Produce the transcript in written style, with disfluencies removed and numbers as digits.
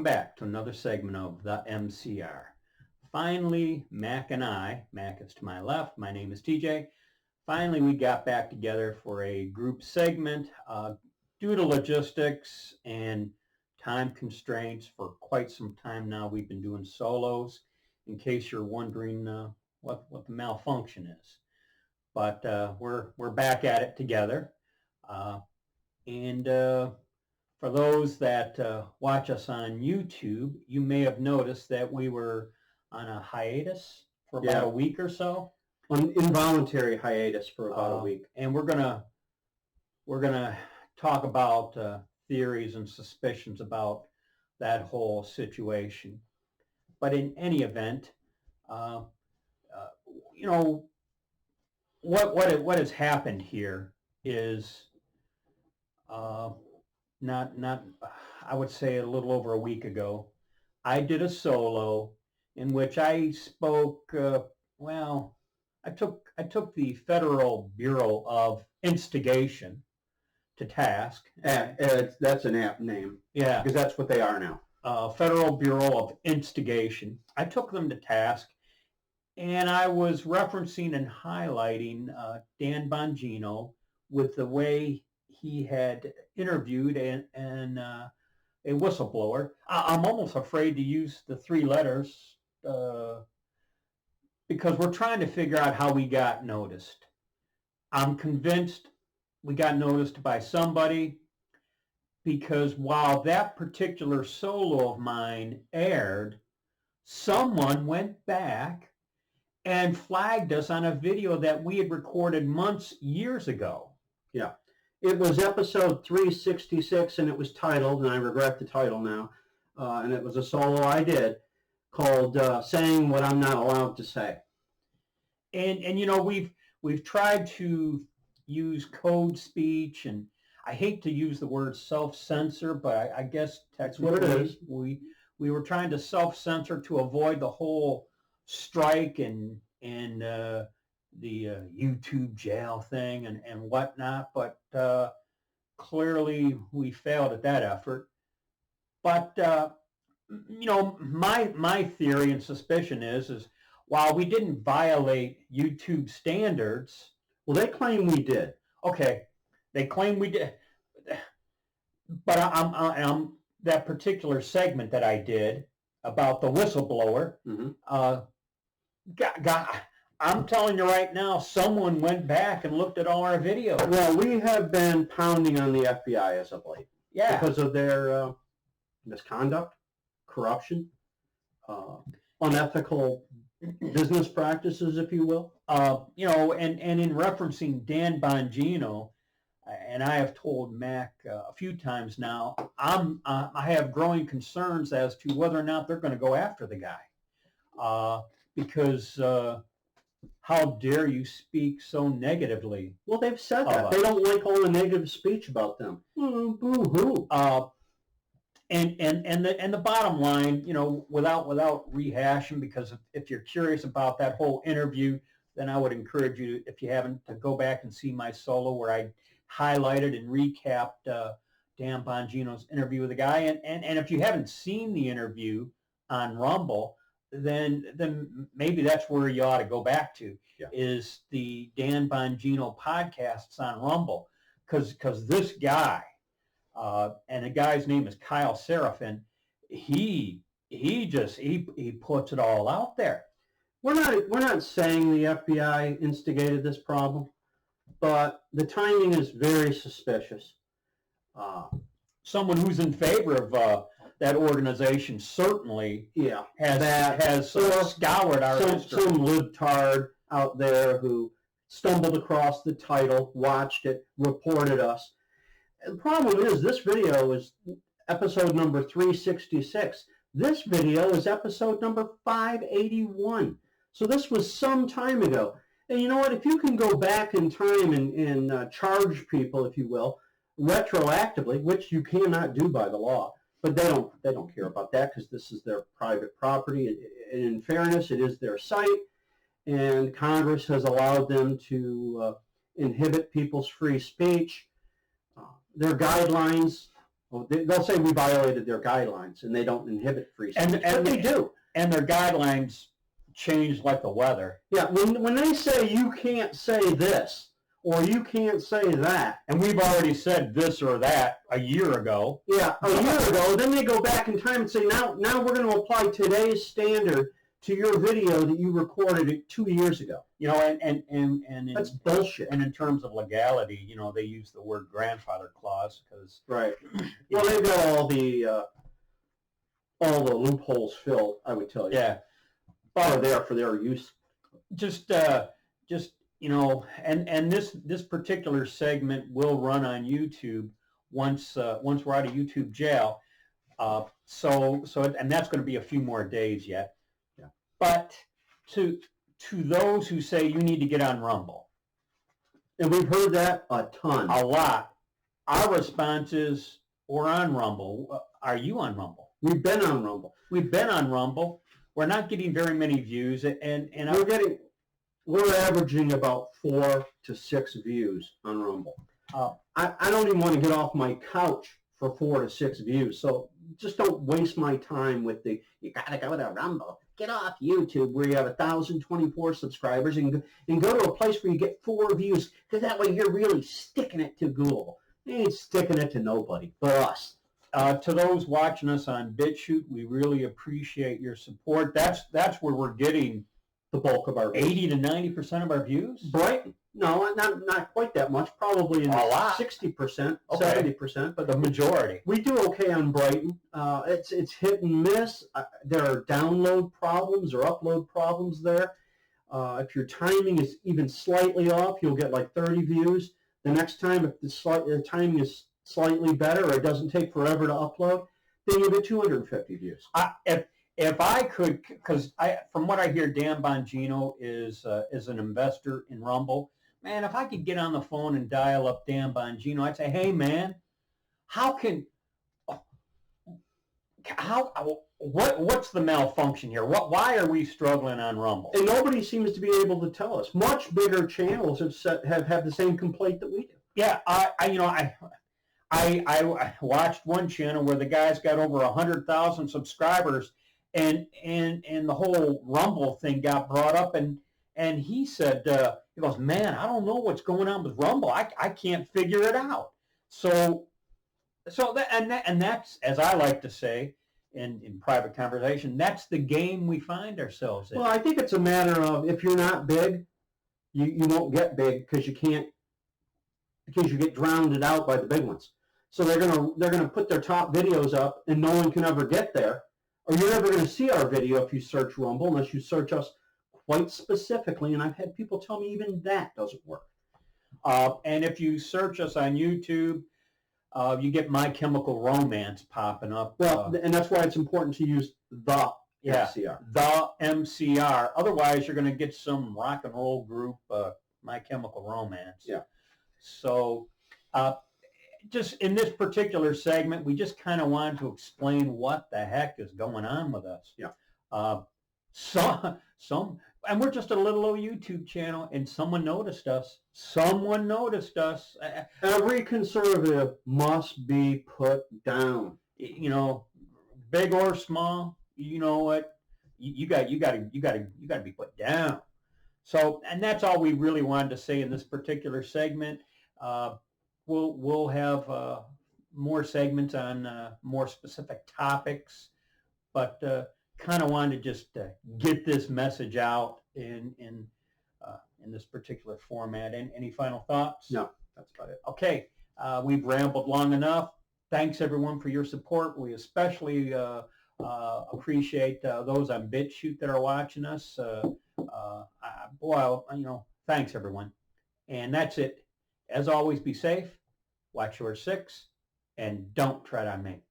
Welcome back to another segment of the MCR. Finally, Mac and I, Mac is to my left, my name is TJ. Finally, we got back together for a group segment. Due to logistics and time constraints, for quite some time now, we've been doing solos, in case you're wondering what the malfunction is. But we're back at it together. And for those that watch us on YouTube, you may have noticed that we were on a hiatus for about a week or so. An involuntary hiatus for about a week. And we're gonna talk about theories and suspicions about that whole situation. But in any event, you know, what has happened here is not I would say a little over a week ago, I did a solo in which I spoke. I took the Federal Bureau of Instigation to task. That's an apt name. Yeah, because that's what they are now. Federal Bureau of Instigation. I took them to task, and I was referencing and highlighting Dan Bongino with the way he had interviewed a whistleblower. I'm almost afraid to use the three letters because we're trying to figure out how we got noticed. I'm convinced we got noticed by somebody, because while that particular solo of mine aired, someone went back and flagged us on a video that we had recorded years ago. Yeah. It was episode 366, and it was titled, and I regret the title now, and it was a solo I did called Saying What I'm Not Allowed to Say. And you know, we've tried to use code speech, and I hate to use the word self-censor, but I guess that's what it is. We were trying to self-censor to avoid the whole strike and the YouTube jail thing and whatnot, but clearly we failed at that effort. But you know, my theory and suspicion is while we didn't violate YouTube standards, well, they claim we did. Okay, they claim we did, but I'm that particular segment that I did about the whistleblower. I'm telling you right now, someone went back and looked at all our videos. Well, we have been pounding on the FBI as of late. Yeah. Because of their misconduct, corruption, unethical business practices, if you will. You know, and in referencing Dan Bongino, and I have told Mac a few times now, I have growing concerns as to whether or not they're going to go after the guy. Because how dare you speak so negatively? Well, they've said that. They don't like all the negative speech about them. Boo-hoo. And the bottom line, you know, without rehashing, because if you're curious about that whole interview, then I would encourage you, if you haven't, to go back and see my solo where I highlighted and recapped Dan Bongino's interview with the guy. And if you haven't seen the interview on Rumble, then maybe that's where you ought to go back to, is the Dan Bongino podcasts on Rumble, because this guy, and the guy's name is Kyle Seraphin, he puts it all out there. We're not saying the FBI instigated this problem, but the timing is very suspicious. Someone who's in favor of that organization certainly has scoured our history. Some libtard out there who stumbled across the title, watched it, reported us. The problem is this video is episode number 366. This video is episode number 581. So this was some time ago. And you know what? If you can go back in time and charge people, if you will, retroactively, which you cannot do by the law, but they don't care about that because this is their private property. And in fairness, it is their site, and Congress has allowed them to inhibit people's free speech. Their guidelines Well, they'll say we violated their guidelines and they don't inhibit free speech, And but they do. And their guidelines change like the weather. Yeah, when they say you can't say this or you can't say that, and we've already said this or that a year ago. Yeah, a year ago, then they go back in time and say, now we're going to apply today's standard to your video that you recorded 2 years ago. You know, and that's bullshit. And in terms of legality, you know, they use the word grandfather clause because right. Well, they've got all the loopholes filled, I would tell you. Yeah. But there for their use. Just you know, and this particular segment will run on YouTube once we're out of YouTube jail. So and that's going to be a few more days yet. Yeah. But to those who say you need to get on Rumble, and we've heard that a ton, a lot, our response is we're on Rumble. Are you on Rumble? We've been on Rumble. We've been on Rumble. We're not getting very many views, and we're averaging about 4 to 6 views on Rumble. I don't even want to get off my couch for 4 to 6 views. So just don't waste my time with the you gotta go to Rumble. Get off YouTube where you have 1,024 subscribers and go to a place where you get 4 views, because that way you're really sticking it to Google. You ain't sticking it to nobody but us. To those watching us on BitChute, we really appreciate your support. That's where we're getting the bulk of our 80 to 90% of our views. Brighton, no, not quite that much. Probably in the 60%, 70%, but the majority. We do okay on Brighton. It's hit and miss. There are download problems or upload problems there. If your timing is even slightly off, you'll get like 30 views. The next time, if the timing is slightly better or it doesn't take forever to upload, then you'll get 250 views. If I could, because from what I hear, Dan Bongino is an investor in Rumble. Man, if I could get on the phone and dial up Dan Bongino, I'd say, hey man, what's the malfunction here? Why are we struggling on Rumble? And nobody seems to be able to tell us. Much bigger channels have the same complaint that we do. Yeah, I watched one channel where the guy's got over 100,000 subscribers, and the whole Rumble thing got brought up, and he said, he goes, man, I don't know what's going on with Rumble. I can't figure it out. So that's, as I like to say in private conversation, that's the game we find ourselves in. Well, I think it's a matter of, if you're not big, you won't get big because you get drowned out by the big ones. So they're gonna put their top videos up, and no one can ever get there, or you're never gonna see our video if you search Rumble, unless you search us quite specifically. And I've had people tell me even that doesn't work. And if you search us on YouTube, you get My Chemical Romance popping up. Well, and that's why it's important to use the MCR. The MCR. Otherwise, you're going to get some rock and roll group, My Chemical Romance. Yeah. So, just in this particular segment, we just kind of wanted to explain what the heck is going on with us. Yeah. And we're just a little old YouTube channel, and someone noticed us. Someone noticed us. Every conservative must be put down. You know, big or small. You know what? You got to be put down. So, and that's all we really wanted to say in this particular segment. We'll have more segments on more specific topics, but kind of wanted to just get this message out in this particular format. And any final thoughts? No, that's about it. Okay, we've rambled long enough. Thanks everyone for your support. We especially appreciate those on BitChute that are watching us. Thanks everyone. And that's it. As always, be safe, watch your 6, and don't tread on me.